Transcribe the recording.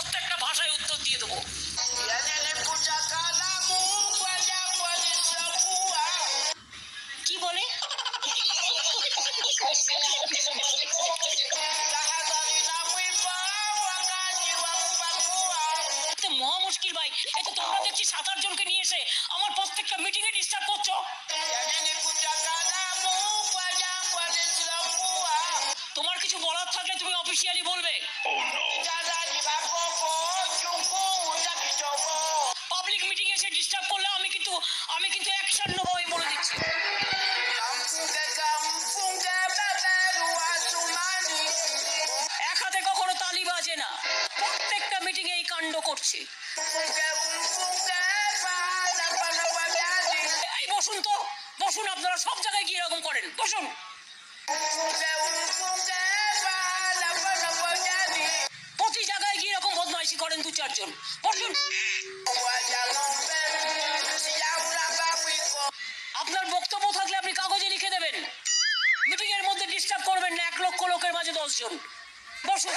প্রত্যেকটা ভাষায় উত্তর দিয়ে দেবো। কি বলে? মহা মুশকিল ভাই, এই তো তোমরা দেখছি 7-8 জনকে নিয়ে এসে আমার প্রত্যেকটা মিটিং এ ডিস্টার্ব করছো। তোমার কিছু বলার থাকলে তুমি অফিসিয়ালি বলবে। পাবলিক মিটিং এসে ডিস্টার্ব করলে আমি কিন্তু অ্যাকশন নেবো, আমি বলে দিচ্ছি। এক হাতে কখনো তালি বাজে না, প্রত্যেকটা মিটিং এ এই কাণ্ড করছে। এই বসুন তো, বসুন, আপনারা সব জায়গায় গিয়ে এরকম করেন, বসুন। প্রতি জায়গায় গিয়ে এরকম বদমাইশি করেন 2-4 জন, বসুন। আপনার বক্তব্য থাকলে আপনি কাগজে লিখে দেবেন, মিটিং এর মধ্যে ডিস্টার্ব করবেন না। 1 লক্ষ লোকের মাঝে 10 জন, বসুন।